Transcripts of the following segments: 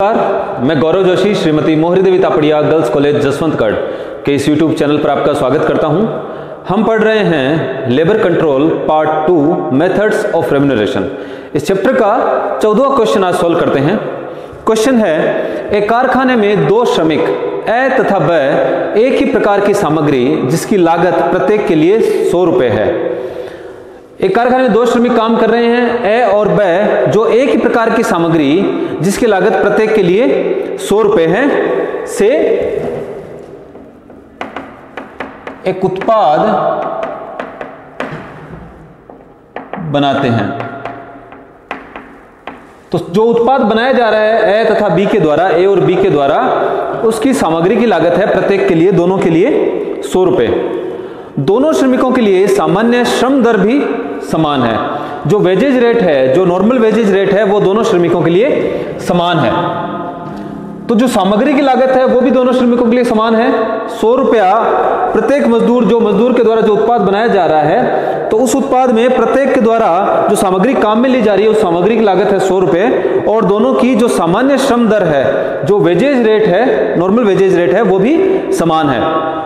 मैं गौरव जोशी श्रीमती मोहरी देवी Tapadia girls college Jaswantgarh के इस यूट्यूब चैनल पर आपका स्वागत करता हूं। हम पढ़ रहे हैं labour control part 2 methods of remuneration. इस चैप्टर का 14वां क्वेश्चन आज सॉल्व करते हैं। क्वेश्चन है, एक कारखाने में दो श्रमिक ए तथा ब एक ही प्रकार की सामग्री जिसकी लागत प्रत्येक के लिए 100 रुपए है। एक कारखाने में दो श्रमिक काम कर रहे हैं ए और ब, जो एक ही प्रकार की सामग्री जिसकी लागत प्रत्येक के लिए 100 रुपए है से एक उत्पाद बनाते हैं। तो जो उत्पाद बनाया जा रहा है ए तथा बी के द्वारा, ए और बी के द्वारा, उसकी सामग्री की लागत है प्रत्येक के लिए, दोनों के लिए 100 रुपए। दोनों श्रमिकों के लिए सामान्य श्रम दर भी समान है। जो वेजेज रेट है, जो नॉर्मल वेजेज रेट है, वो दोनों श्रमिकों के लिए समान है। तो जो सामग्री की लागत है वो भी दोनों श्रमिकों के लिए समान है, 100 रुपया प्रत्येक मजदूर, जो मजदूर के द्वारा जो उत्पाद बनाया जा रहा है, तो उस उत्पाद में प्रत्येक के द्वारा जो सामग्री काम में ली जा रही है उस सामग्री की लागत है 100 रुपए, और दोनों की जो सामान्य श्रम दर है, जो वेजेज रेट है, नॉर्मल वेजेज रेट है, वो भी समान है।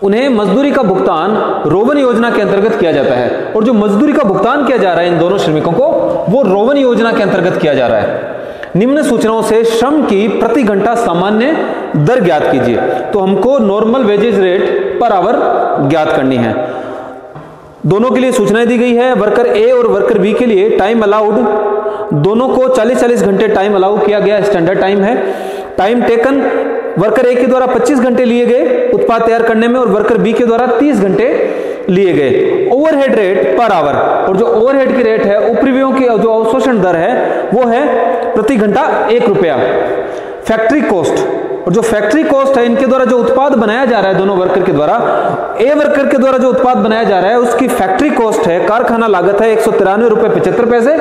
उन्हें मजदूरी का भुगतान रोवन योजना के अंतर्गत किया जाता है, और जो मजदूरी का भुगतान किया जा रहा है इन दोनों श्रमिकों को, वो रोवन योजना के अंतर्गत किया जा रहा है। निम्न सूचनाओं से श्रम की प्रति घंटा सामान्य दर ज्ञात कीजिए। तो हमको normal wages rate per hour ज्ञात करनी है। दोनों के लिए सूचनाएं दी गई है। वर्कर ए और वर्कर बी के लिए टाइम अलाउड, दोनों को 40-40 घंटे टाइम अलाउ किया गया, स्टैंडर्ड टाइम है। टाइम टेकन, वर्कर ए के द्वारा 25 घंटे लिए गए उत्पाद तैयार करने में, और वर्कर बी के द्वारा 30 घंटे लिए गए। ओवरहेड रेट पर आवर, और जो ओवरहेड की रेट है, उपरिव्ययों की जो अवशोषण दर है, वो है प्रति घंटा 1 रुपया। फैक्ट्री कॉस्ट, और जो फैक्ट्री कॉस्ट है, इनके द्वारा जो उत्पाद बनाया जा रहा है दोनों वर्कर के द्वारा, ए वर्कर के द्वारा जो उत्पाद बनाया जा रहा है उसकी फैक्ट्री कॉस्ट है, कारखाना लागत है 193 रुपए 75 पैसे,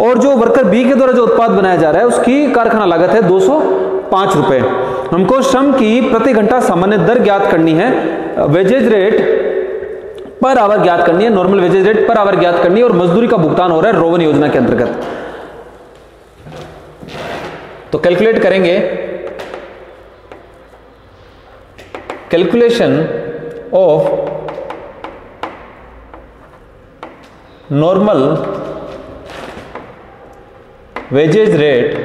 और जो वर्कर बी के द्वारा जो उत्पाद बनाया जा रहा है उसकी कारखाना लागत है 205 रुपए। हमको श्रम की प्रति घंटा सामान्य दर ज्ञात करनी है, वेजेज रेट पर आवर ज्ञात करनी है, normal wages rate per hour ज्ञात करनी है, और मजदूरी का भुगतान हो रहा है रोवन योजना के अंतर्गत। तो कैलकुलेट करेंगे। Calculation of normal wages rate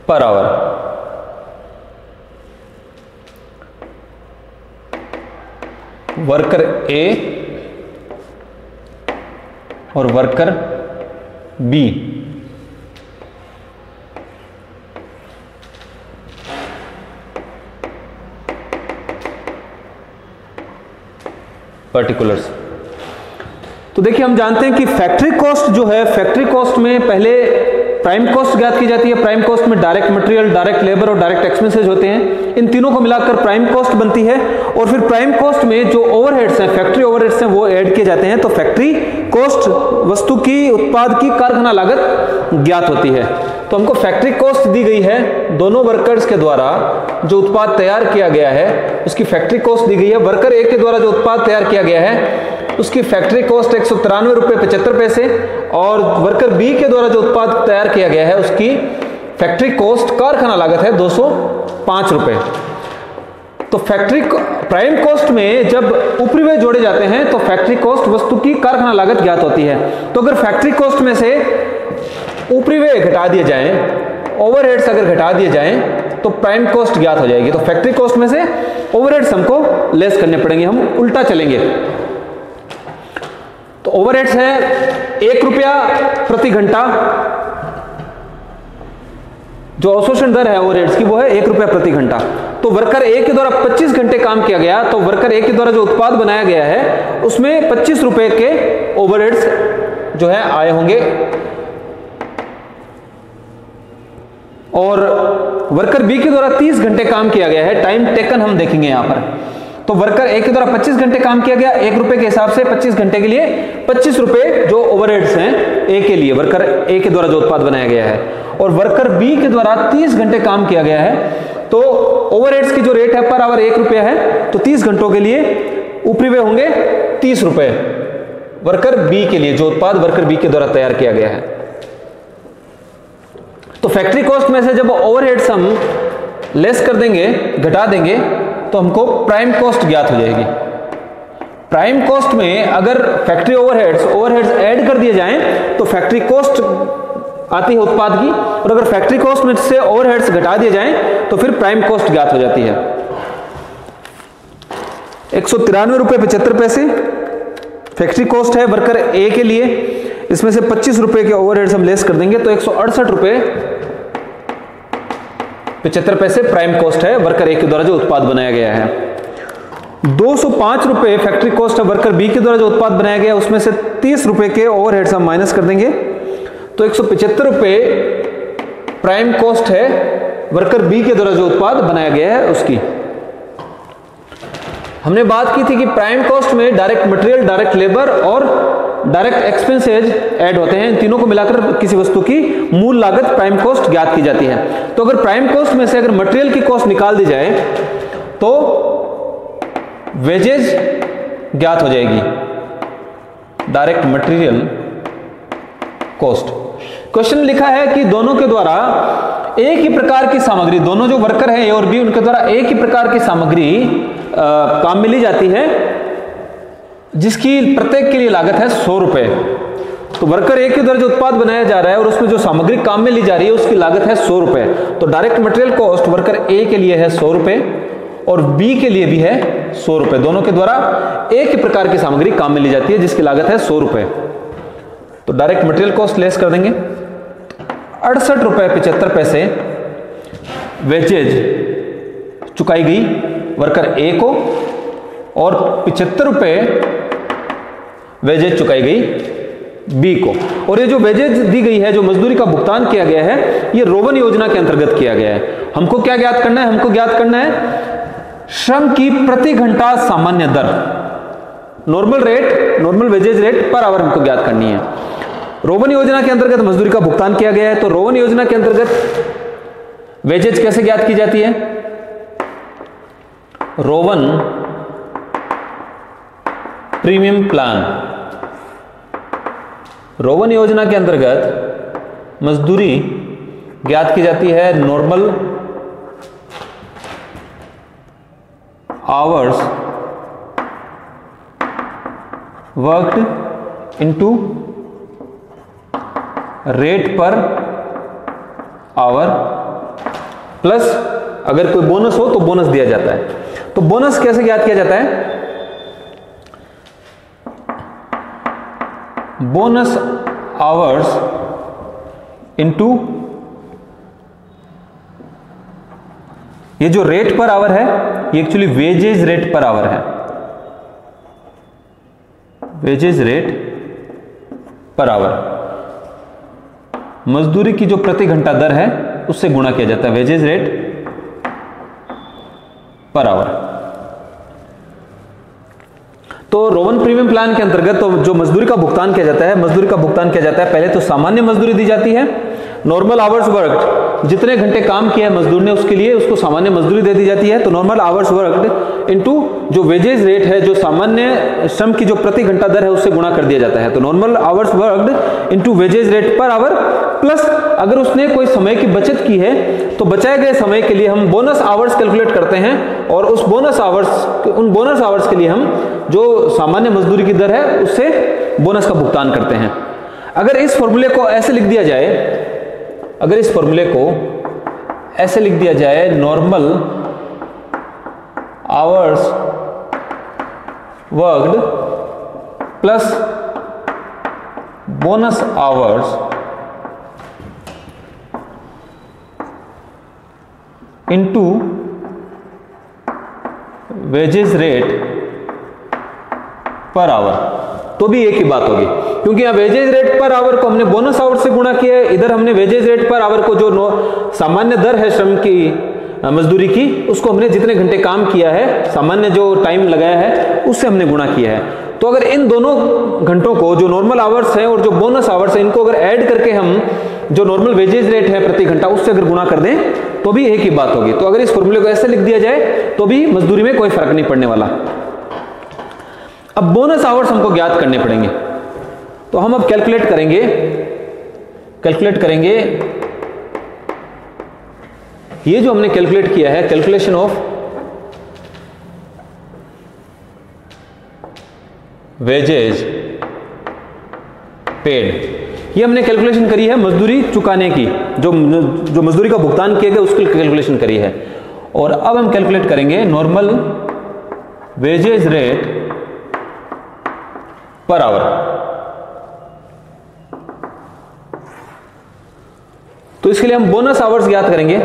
per hour. Worker A और वर्कर बी, पर्टिकुलर्स। तो देखिए, हम जानते हैं कि फैक्ट्री कॉस्ट जो है, फैक्ट्री कॉस्ट में पहले प्राइम कॉस्ट ज्ञात की जाती है। प्राइम कॉस्ट में डायरेक्ट मटेरियल, डायरेक्ट लेबर और डायरेक्ट एक्सपेंसेस होते हैं। इन तीनों को मिलाकर प्राइम कॉस्ट बनती है, और फिर प्राइम कॉस्ट में जो ओवरहेड्स हैं, फैक्ट्री ओवरहेड्स हैं, वो ऐड किए जाते हैं। तो फैक्ट्री कॉस्ट वस्तु की, उत्पाद की कारखाना लागत ज्ञात होती है। तो हमको फैक्ट्री कॉस्ट दी गई है, दोनों वर्कर्स के द्वारा जो उत्पाद तैयार किया गया है उसकी फैक्ट्री कॉस्ट दी गई है। वर्कर ए के द्वारा जो उत्पाद तैयार किया गया है उसकी फैक्ट्री कॉस्ट 193 रुपए 75 पैसे, और वर्कर बी के द्वारा जो उत्पाद तैयार किया गया है उसकी फैक्ट्री कॉस्ट, कारखाना लागत है 205 रुपए। तो फैक्ट्री प्राइम कॉस्ट में जब उपरिव्यय जोड़े जाते हैं तो फैक्ट्री कॉस्ट वस्तु की कारखाना लागत ज्ञात होती है। तो अगर फैक्ट्री कॉस्ट में से उपरिव्यय घटा दिए जाएं, ओवरहेड्स अगर घटा दिए जाएं, तो प्राइम कॉस्ट ज्ञात हो जाएगी। तो फैक्ट्री कॉस्ट में से ओवरहेड्स हमको लेस करने पड़ेंगे, हम उल्टा चलेंगे। तो ओवरहेड्स है 1 रुपया प्रति घंटा, जो अवशोषण दर है ओवरहेड्स की वो है 1 रुपया प्रति घंटा। तो वर्कर ए के द्वारा 25 घंटे काम किया गया, तो वर्कर ए के द्वारा जो उत्पाद बनाया गया है उसमें 25 रुपए के ओवरहेड्स जो है आए होंगे, और वर्कर बी के द्वारा 30 घंटे काम किया गया है। टाइम टेकन हम देखेंगे यहां पर। तो वर्कर ए के द्वारा 25 घंटे काम किया गया, 1 रुपए के हिसाब से 25 घंटे के लिए 25 रुपए जो ओवरहेड्स हैं ए के लिए, वर्कर ए के द्वारा जो उत्पाद बनाया गया है। और वर्कर बी के द्वारा 30 घंटे काम किया गया है, तो ओवरहेड्स की जो रेट है पर आवर 1 रुपया है, तो 30 घंटों के लिए उपरिव्यय होंगे 30 रुपए वर्कर बी के लिए, जो उत्पाद वर्कर बी के द्वारा तैयार किया गया है। तो फैक्ट्री कॉस्ट में से जब ओवरहेड्स हम लेस कर देंगे, घटा देंगे, तो हमको प्राइम कॉस्ट ज्ञात हो जाएगी। प्राइम कॉस्ट में अगर फैक्ट्री ओवरहेड्स ऐड कर दिए जाएं तो फैक्ट्री कॉस्ट आती है उत्पाद की, और अगर फैक्ट्री कॉस्ट में से ओवरहेड्स घटा दिए जाएं तो फिर प्राइम कॉस्ट ज्ञात हो जाती है। 193 रुपये 75 पैसे फैक्ट्री कॉस्ट है वर्कर ए के लिए, इसमें से 25 रुपए के ओवरहेड्स हम लेस कर देंगे तो 168 रुपये 75 पैसे प्राइम कॉस्ट है वर्कर ए के द्वारा जो उत्पाद बनाया गया है। 205 रुपये फैक्ट्री कॉस्ट है वर्कर बी के द्वारा जो उत्पाद बनाया गया, उसमें से 30 रुपए के ओवरहेड्स हम माइनस कर देंगे तो 175 रुपये प्राइम कॉस्ट है वर्कर बी के द्वारा जो उत्पाद बनाया गया है उसकी। हमने बात की थी कि प्राइम कॉस्ट में डायरेक्ट मटेरियल, डायरेक्ट लेबर और डायरेक्ट एक्सपेंसेज ऐड होते हैं। इन तीनों को मिलाकर किसी वस्तु की मूल लागत प्राइम कॉस्ट ज्ञात की जाती है। तो अगर प्राइम कॉस्ट में से अगर मटेरियल की कॉस्ट निकाल दी जाए तो वेजेज ज्ञात हो जाएगी, डायरेक्ट मटेरियल कॉस्ट। क्वेश्चन लिखा है कि दोनों के द्वारा एक ही प्रकार की सामग्री, दोनों जो वर्कर हैं ए और बी, उनके द्वारा एक ही प्रकार की सामग्री काम में ली जाती है जिसकी प्रत्येक के लिए लागत है 100 रुपए। तो वर्कर ए के द्वारा जो उत्पाद बनाया जा रहा है और उसमें जो सामग्री काम में ली जा रही है उसकी लागत है 100 रुपए। तो डायरेक्ट मटेरियल कॉस्ट वर्कर ए के लिए है 100 रुपए और बी के लिए भी है 100 रुपए। दोनों के द्वारा एक ही प्रकार की सामग्री काम में ली जाती है जिसकी लागत है 100 रुपए। तो डायरेक्ट मटेरियल कॉस्ट लेस कर देंगे, 68 रुपए 75 पैसे वेजेज चुकाई गई वर्कर ए को और 75 रुपए वेजेज चुकाई गई बी को। और ये जो वेजेज दी गई है, जो मजदूरी का भुगतान किया गया है, ये रोवन योजना के अंतर्गत किया गया है। हमको क्या ज्ञात करना है? हमको ज्ञात करना है श्रम की प्रति घंटा सामान्य दर, normal rate, normal wages rate per hour हमको ज्ञात करनी है। रोवन योजना के अंतर्गत मजदूरी का भुगतान किया गया है, तो रोवन योजना के अंतर्गत वेजेज कैसे ज्ञात की जाती है? रोवन प्रीमियम प्लान, रोवन योजना के अंतर्गत मजदूरी ज्ञात की जाती है normal hours worked into rate per hour plus अगर कोई बोनस हो तो बोनस दिया जाता है। तो बोनस कैसे ज्ञात किया जाता है? बोनस आवर्स इनटू ये जो रेट पर आवर है ये actually wages rate per hour है, वेजेज रेट पर आवर। मजदूरी की जो प्रति घंटा दर है उससे गुणा किया जाता है, वेजेज रेट पर आवर। तो रोवन प्रीमियम प्लान के अंतर्गत तो जो मजदूरी का भुगतान किया जाता है, मजदूरी का भुगतान किया जाता है, पहले तो सामान्य मजदूरी दी जाती है, नॉर्मल आवर्स वर्कड, जितने घंटे काम किया है मजदूर ने उसके लिए उसको सामान्य मजदूरी दे दी जाती है। तो नॉर्मल आवर्स वर्कड इनटू जो वेजेज रेट है, जो सामान्य श्रम की जो प्रति घंटा दर है उससे गुणा कर दिया जाता है। तो normal hours worked into wages rate per hour plus अगर उसने कोई समय की बचत की है तो बचाए गए समय के लिए हम बोनस आवर्स कैलकुलेट करते हैं और उस बोनस आवर्स, उन बोनस आवर्स के लिए हम जो सामान्य मजदूरी की दर है उससे बोनस का भुगतान करते हैं। अगर इस फॉर्मूले को ऐसे लिख दिया जाए, अगर इस फॉर्मूले को ऐसे लिख दिया जाए, normal hours worked plus bonus hours into wages rate per hour, तो भी एक ही बात होगी, क्योंकि यहां वेजेज रेट पर आवर को हमने बोनस आवर से गुणा किया है, इधर हमने वेजेज रेट पर आवर को जो सामान्य दर है श्रम की मजदूरी की उसको हमने जितने घंटे काम किया है, सामान्य जो टाइम लगाया है उससे हमने गुणा किया है। तो अगर इन दोनों घंटों को, जो नॉर्मल आवर्स है और जो बोनस आवर्स है, इनको अगर ऐड करके हम जो नॉर्मल वेजेज रेट है प्रति घंटा उससे अगर गुणा कर दें तो भी एक ही बात होगी। तो अगर इस फॉर्मूले को ऐसे लिख दिया जाए तो भी मजदूरी में कोई फर्क नहीं पड़ने वाला। अब बोनस आवर्स हमको ज्ञात करने पड़ेंगे, तो हम अब कैलकुलेट करेंगे ये जो हमने कैलकुलेट किया है, कैलकुलेशन ऑफ वेजेज पेड, ये हमने कैलकुलेशन करी है मजदूरी चुकाने की, जो मजदूरी का भुगतान किया गया उसकी कैलकुलेशन करी है। और अब हम कैलकुलेट करेंगे normal wages rate per hour. तो इसके लिए हम बोनस आवर्स ज्ञात करेंगे।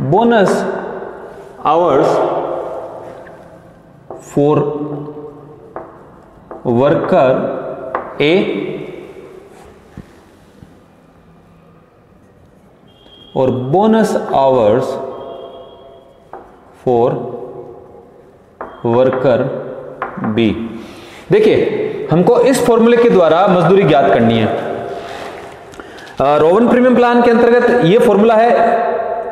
Bonus hours for worker A और bonus hours for worker B. देखिए, हमको इस फॉर्मूले के द्वारा मजदूरी ज्ञात करनी है। रोवन प्रीमियम प्लान के अंतर्गत ये फॉर्मूला है,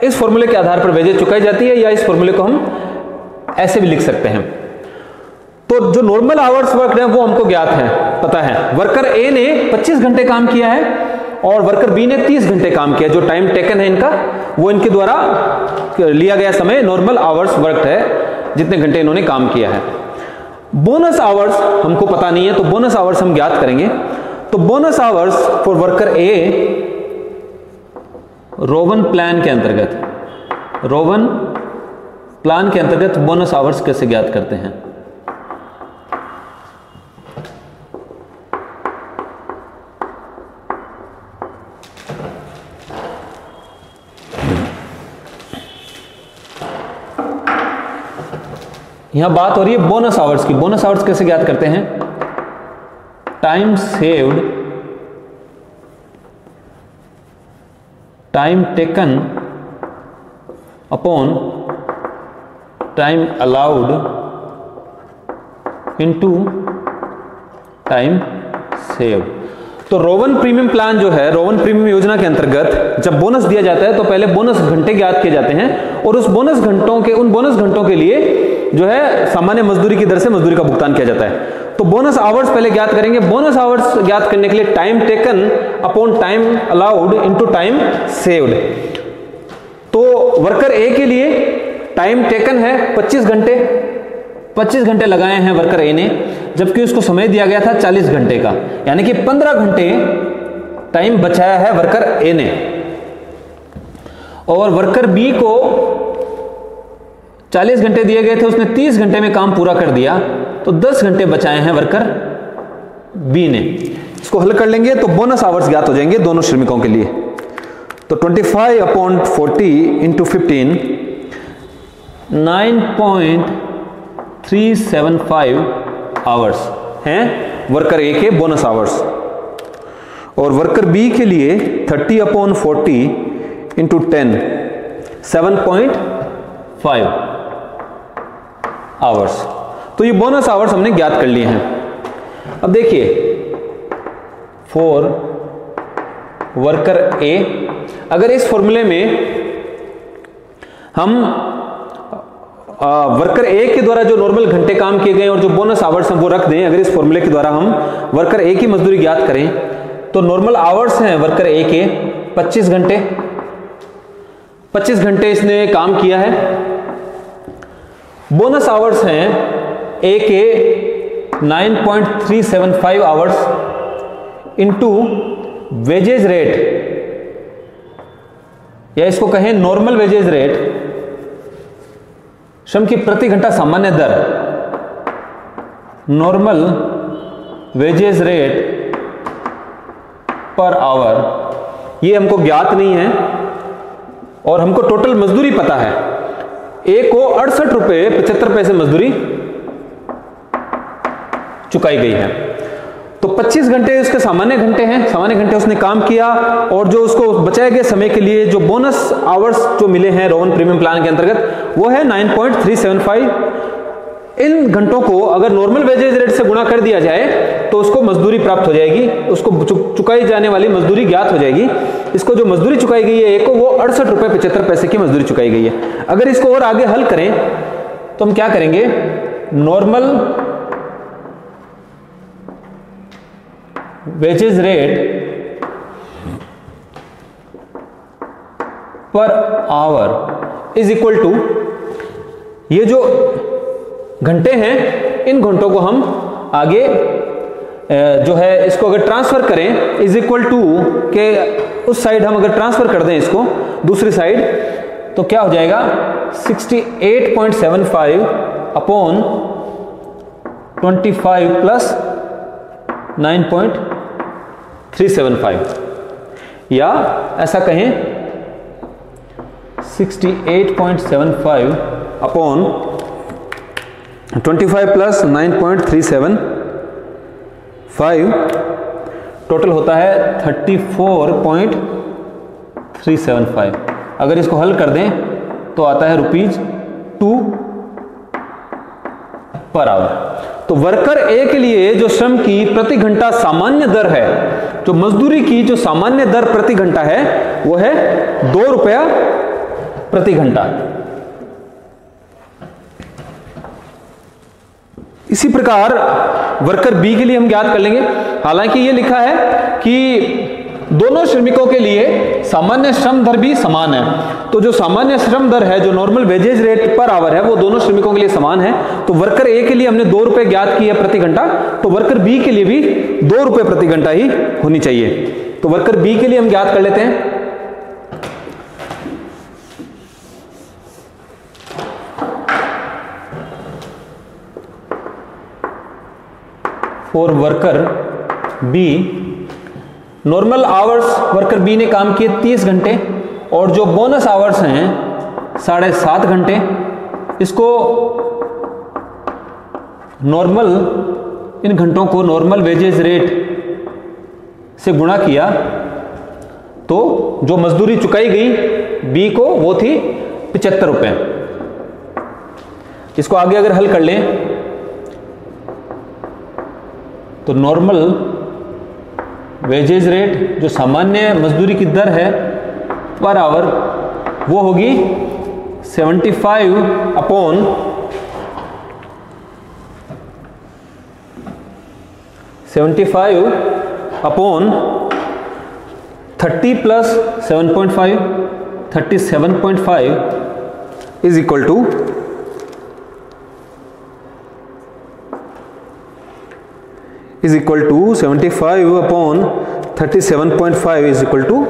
इस फॉर्मूले के आधार पर वेजेज चुकाई जाती है, या इस फॉर्मूले को हम ऐसे भी लिख सकते हैं। तो जो नॉर्मल आवर्स वर्क है वो हमको ज्ञात है, पता है। वर्कर ए ने 25 घंटे काम किया है और वर्कर बी ने 30 घंटे काम किया। जो टाइम टेकन है इनका, वो इनके द्वारा लिया गया समय नॉर्मल आवर्स वर्क है, जितने घंटे इन्होंने काम किया है। बोनस आवर्स हमको पता नहीं है, तो बोनस आवर्स हम ज्ञात करेंगे। तो bonus hours for worker A Rowan plan के अंतर्गत, रोवन प्लान के अंतर्गत बोनस आवर्स कैसे ज्ञात करते हैं? यहां बात हो रही है बोनस आवर्स की। बोनस आवर्स कैसे ज्ञात करते हैं? Time saved, time taken upon time allowed into time saved. तो रोवन प्रीमियम प्लान जो है, रोवन प्रीमियम योजना के अंतर्गत जब बोनस दिया जाता है तो पहले बोनस घंटे ज्ञात किए जाते हैं और उस बोनस घंटों के, उन बोनस घंटों के लिए जो है सामान्य मजदूरी की दर से मजदूरी का भुगतान किया जाता है। तो बोनस आवर्स पहले ज्ञात करेंगे। बोनस आवर्स ज्ञात करने के लिए time taken upon time allowed into time saved. तो वर्कर ए के लिए टाइम टेकन है 25 घंटे, 25 घंटे लगाए हैं वर्कर ए ने, जबकि उसको समय दिया गया था 40 घंटे का, यानी कि 15 घंटे टाइम बचाया है वर्कर ए ने। और वर्कर बी को 40 घंटे दिए गए थे, उसने 30 घंटे में काम पूरा कर दिया, तो 10 घंटे बचाए हैं वर्कर बी ने। इसको हल कर लेंगे तो बोनस आवर्स ज्ञात हो जाएंगे दोनों श्रमिकों के लिए। तो 25 अपॉन 40 इंटू 15, 9.375 आवर्स हैं वर्कर ए के बोनस आवर्स। और वर्कर बी के लिए 30 अपॉन 40 इंटू 10, 7.5 आवर्स। तो ये बोनस आवर्स हमने ज्ञात कर लिए हैं। अब देखिए, फॉर वर्कर ए, अगर इस फॉर्मूले में हम वर्कर ए के द्वारा जो नॉर्मल घंटे काम किए गए और जो बोनस आवर्स हैं वो रख दें, अगर इस फॉर्मूले के द्वारा हम वर्कर ए की मजदूरी ज्ञात करें, तो नॉर्मल आवर्स हैं वर्कर ए के 25 घंटे, 25 घंटे इसने काम किया है। बोनस आवर्स हैं ए के 9.375 आवर्स इनटू वेजेज रेट, या इसको कहें नॉर्मल वेजेज रेट, श्रम की प्रति घंटा सामान्य दर, normal wages rate per hour, ये हमको ज्ञात नहीं है और हमको टोटल मजदूरी पता है। ए को 68 रुपये 75 पैसे मजदूरी चुकाई गई है। तो 25 घंटे उसके सामान्य घंटे हैं, सामान्य घंटे उसने काम किया, और जो उसको बचाए गए समय के लिए जो बोनस आवर्स जो मिले हैं रोवन प्रीमियम प्लान के अंतर्गत वो है 9.375। इन घंटों को अगर नॉर्मल वेजेज रेट से गुणा कर दिया जाए तो उसको मजदूरी प्राप्त हो जाएगी, उसको चुकाई जाने वाली मजदूरी ज्ञात हो जाएगी। इसको जो मजदूरी चुकाई गई है एक को, वो 68 रुपये 75 पैसे की मजदूरी चुकाई गई है। अगर इसको और आगे हल करें तो हम क्या करेंगे, normal wages rate per hour is equal to, ये जो घंटे हैं इन घंटों को हम आगे जो है इसको अगर ट्रांसफर करें इज इक्वल टू के उस साइड हम अगर ट्रांसफर कर दें इसको दूसरी साइड तो क्या हो जाएगा 68.75 अपॉन 25 प्लस 9.375, या ऐसा कहें 68.75 अपॉन 25 प्लस 9.375 टोटल होता है 34.375। अगर इसको हल कर दें तो आता है ₹2 पर आवर। तो वर्कर ए के लिए जो श्रम की प्रति घंटा सामान्य दर है, जो मजदूरी की जो सामान्य दर प्रति घंटा है वो है ₹2 प्रति घंटा। इसी प्रकार वर्कर बी के लिए हम ज्ञात कर लेंगे। हालांकि ये लिखा है कि दोनों श्रमिकों के लिए सामान्य श्रम दर भी समान है, तो जो सामान्य श्रम दर है, जो normal wages rate per hour है, वो दोनों श्रमिकों के लिए समान है। तो वर्कर ए के लिए हमने ₹2 ज्ञात की है प्रति घंटा, तो वर्कर बी के लिए भी ₹2 प्रति घंटा ही होनी चाहिए। तो वर्कर बी के लिए हम ज्ञात कर लेते हैं। For worker B, normal hours worker bee ने काम किए 30 घंटे, और जो बोनस आवर्स हैं 7.5 घंटे, इसको नॉर्मल, इन घंटों को नॉर्मल वेजेस रेट से गुणा किया तो जो मजदूरी चुकाई गई बी को वो थी ₹75। इसको आगे अगर हल कर लें तो नॉर्मल वेजेज रेट, जो सामान्य मजदूरी की दर है पर आवर, वो होगी 75 upon 30 plus 7.5, 37.5 is equal to 75 upon 37.5 is equal to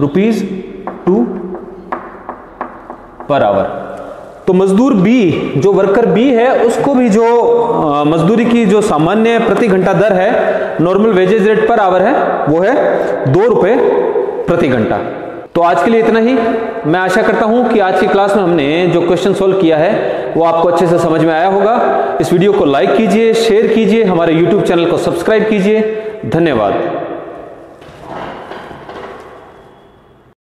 ₹2 per hour. तो मजदूर बी, जो वर्कर बी है, उसको भी जो मजदूरी की जो सामान्य प्रति घंटा दर है, normal wages rate per hour है, वो है ₹2 प्रति घंटा। तो आज के लिए इतना ही। मैं आशा करता हूं कि आज की क्लास में हमने जो क्वेश्चन सोल्व किया है वो आपको अच्छे से समझ में आया होगा। इस वीडियो को लाइक कीजिए, शेयर कीजिए, हमारे YouTube चैनल को सब्सक्राइब कीजिए। धन्यवाद।